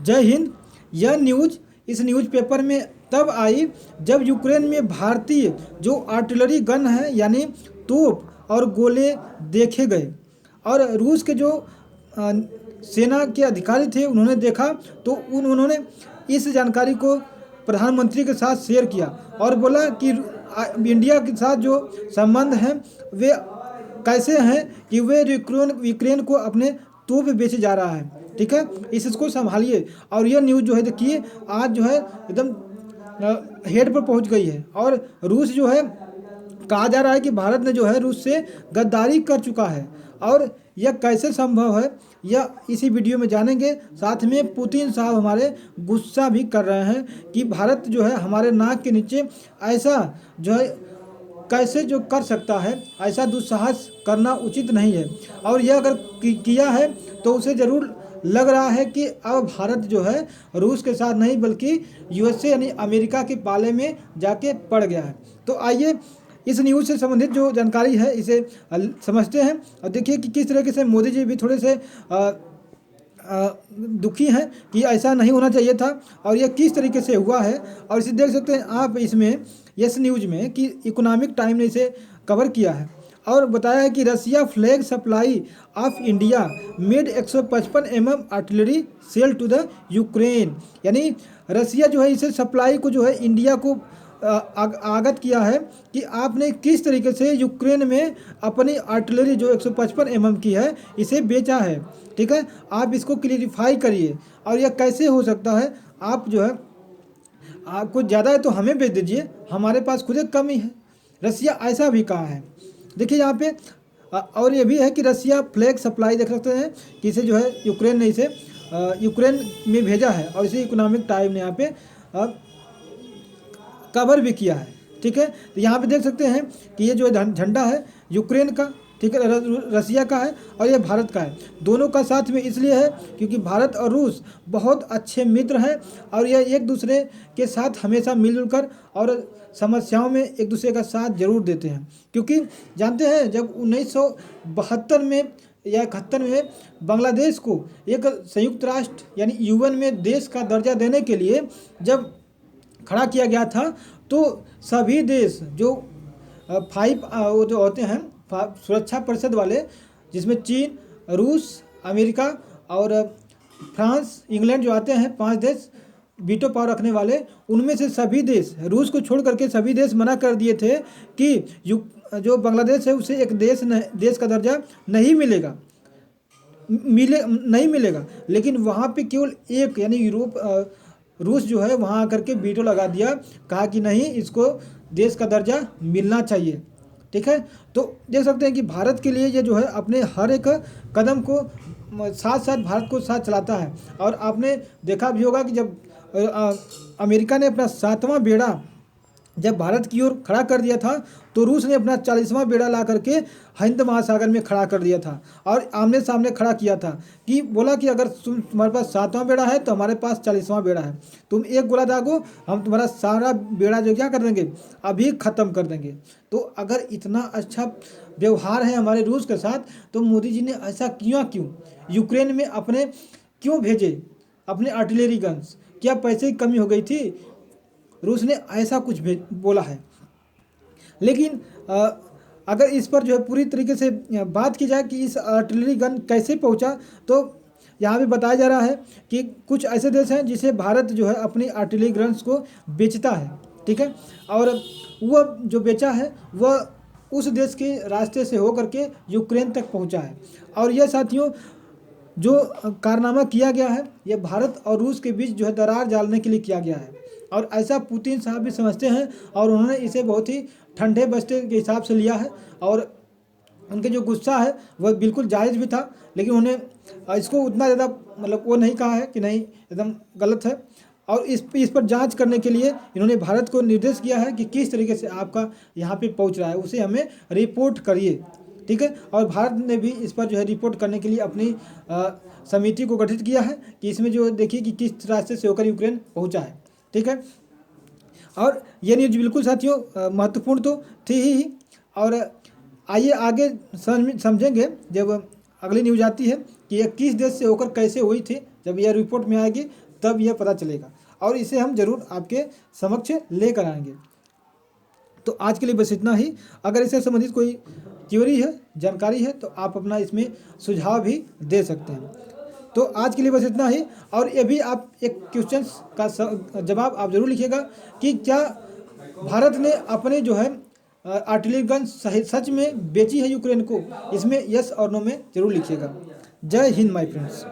जय हिंद। यह न्यूज़ इस न्यूज़पेपर में तब आई जब यूक्रेन में भारतीय जो आर्टिलरी गन है यानी तोप और गोले देखे गए और रूस के जो सेना के अधिकारी थे उन्होंने देखा तो उन्होंने इस जानकारी को प्रधानमंत्री के साथ शेयर किया और बोला कि इंडिया के साथ जो संबंध हैं वे कैसे हैं कि वे यूक्रेन को अपने तोप बेचे जा रहा है। ठीक है, इसको संभालिए। और यह न्यूज़ जो है देखिए आज जो है एकदम हेड पर पहुंच गई है और रूस जो है कहा जा रहा है कि भारत ने जो है रूस से गद्दारी कर चुका है और यह कैसे संभव है यह इसी वीडियो में जानेंगे। साथ में पुतिन साहब हमारे गुस्सा भी कर रहे हैं कि भारत जो है हमारे नाक के नीचे ऐसा जो है कैसे जो कर सकता है, ऐसा दुस्साहस करना उचित नहीं है। और यह अगर किया है तो उसे ज़रूर लग रहा है कि अब भारत जो है रूस के साथ नहीं बल्कि यूएसए यानी अमेरिका के पाले में जाके पड़ गया है। तो आइए इस न्यूज़ से संबंधित जो जानकारी है इसे समझते हैं और देखिए कि किस तरीके से मोदी जी भी थोड़े से दुखी हैं कि ऐसा नहीं होना चाहिए था और यह किस तरीके से हुआ है। और इसे देख सकते हैं आप इसमें यस न्यूज़ में कि इकोनॉमिक टाइम ने इसे कवर किया है और बताया है कि Russia flag supply of India made 155 artillery shell to the Ukraine, यानी रसिया जो है इसे सप्लाई को जो है इंडिया को आगत किया है कि आपने किस तरीके से यूक्रेन में अपनी आर्टिलरी जो 155 की है इसे बेचा है। ठीक है, आप इसको क्लियरिफाई करिए और यह कैसे हो सकता है। आप जो है आपको ज़्यादा है तो हमें बेच दीजिए, हमारे पास खुद एक कमी है। रसिया ऐसा भी कहा है। देखिए यहाँ पे और ये भी है कि रसिया फ्लैग सप्लाई देख सकते हैं कि इसे जो है यूक्रेन ने इसे यूक्रेन में भेजा है और इसे इकोनॉमिक टाइम ने यहाँ पे कवर भी किया है। ठीक है, तो यहाँ पे देख सकते हैं कि ये जो झंडा है यूक्रेन का, ठीक है, रसिया का है और ये भारत का है। दोनों का साथ में इसलिए है क्योंकि भारत और रूस बहुत अच्छे मित्र हैं और यह एक दूसरे के साथ हमेशा मिलजुल कर और समस्याओं में एक दूसरे का साथ जरूर देते हैं। क्योंकि जानते हैं जब 1972 में या 71 में बांग्लादेश को एक संयुक्त राष्ट्र यानी यूएन में देश का दर्जा देने के लिए जब खड़ा किया गया था तो सभी देश जो वो जो होते हैं सुरक्षा परिषद वाले, जिसमें चीन, रूस, अमेरिका और फ्रांस, इंग्लैंड जो आते हैं 5 देश वीटो पावर रखने वाले, उनमें से सभी देश रूस को छोड़ करके सभी देश मना कर दिए थे कि जो बांग्लादेश है उसे एक देश का दर्जा नहीं मिलेगा नहीं मिलेगा। लेकिन वहाँ पे केवल एक यानी रूस जो है वहाँ आकर के वीटो लगा दिया, कहा कि नहीं इसको देश का दर्जा मिलना चाहिए। ठीक है, तो देख सकते हैं कि भारत के लिए ये जो है अपने हर एक कदम को साथ साथ भारत को साथ चलाता है। और आपने देखा भी होगा कि जब अमेरिका ने अपना 7वां बेड़ा जब भारत की ओर खड़ा कर दिया था तो रूस ने अपना 40वां बेड़ा ला करके हिंद महासागर में खड़ा कर दिया था और आमने सामने खड़ा किया था कि बोला कि अगर तुम्हारे पास 7वां बेड़ा है तो हमारे पास 40वां बेड़ा है, तुम एक गोला दागो हम तुम्हारा सारा बेड़ा जो क्या कर देंगे अभी ख़त्म कर देंगे। तो अगर इतना अच्छा व्यवहार है हमारे रूस के साथ तो मोदी जी ने ऐसा क्यों यूक्रेन में अपने क्यों भेजे अपने आर्टिलरी गन्स? क्या पैसे की कमी हो गई थी? रूस ने ऐसा कुछ बोला है। लेकिन अगर इस पर जो है पूरी तरीके से बात की जाए कि इस आर्टिलरी गन कैसे पहुंचा, तो यहाँ भी बताया जा रहा है कि कुछ ऐसे देश हैं जिसे भारत जो है अपनी आर्टिलरी गन्स को बेचता है। ठीक है, और वह जो बेचा है वह उस देश के रास्ते से होकर के यूक्रेन तक पहुँचा है। और यह साथियों जो कारनामा किया गया है यह भारत और रूस के बीच जो है दरार डालने के लिए किया गया है और ऐसा पुतिन साहब भी समझते हैं और उन्होंने इसे बहुत ही ठंडे बस्ते के हिसाब से लिया है और उनके जो गुस्सा है वह बिल्कुल जायज़ भी था। लेकिन उन्हें इसको उतना ज़्यादा मतलब वो नहीं कहा है कि नहीं एकदम गलत है और इस पर जांच करने के लिए इन्होंने भारत को निर्देश किया है कि किस तरीके से आपका यहाँ पे पहुँच रहा है उसे हमें रिपोर्ट करिए। ठीक है, और भारत ने भी इस पर जो है रिपोर्ट करने के लिए अपनी समिति को गठित किया है कि इसमें जो देखिए कि किस रास्ते से होकर यूक्रेन पहुँचा है। ठीक है, और ये न्यूज़ बिल्कुल साथियों महत्वपूर्ण तो थी ही। और आइए आगे समझेंगे जब अगली न्यूज़ आती है कि यह किस देश से होकर कैसे हुई थी। जब यह रिपोर्ट में आएगी तब यह पता चलेगा, और इसे हम जरूर आपके समक्ष लेकर आएंगे। तो आज के लिए बस इतना ही। अगर इससे संबंधित कोई क्वेरी है, जानकारी है, तो आप अपना इसमें सुझाव भी दे सकते हैं। तो आज के लिए बस इतना ही। और ये भी आप एक क्वेश्चन का जवाब आप जरूर लिखिएगा कि क्या भारत ने अपने जो है आर्टिलरी गन सच में बेची है यूक्रेन को। इसमें यस और नो में जरूर लिखिएगा। जय हिंद माय फ्रेंड्स।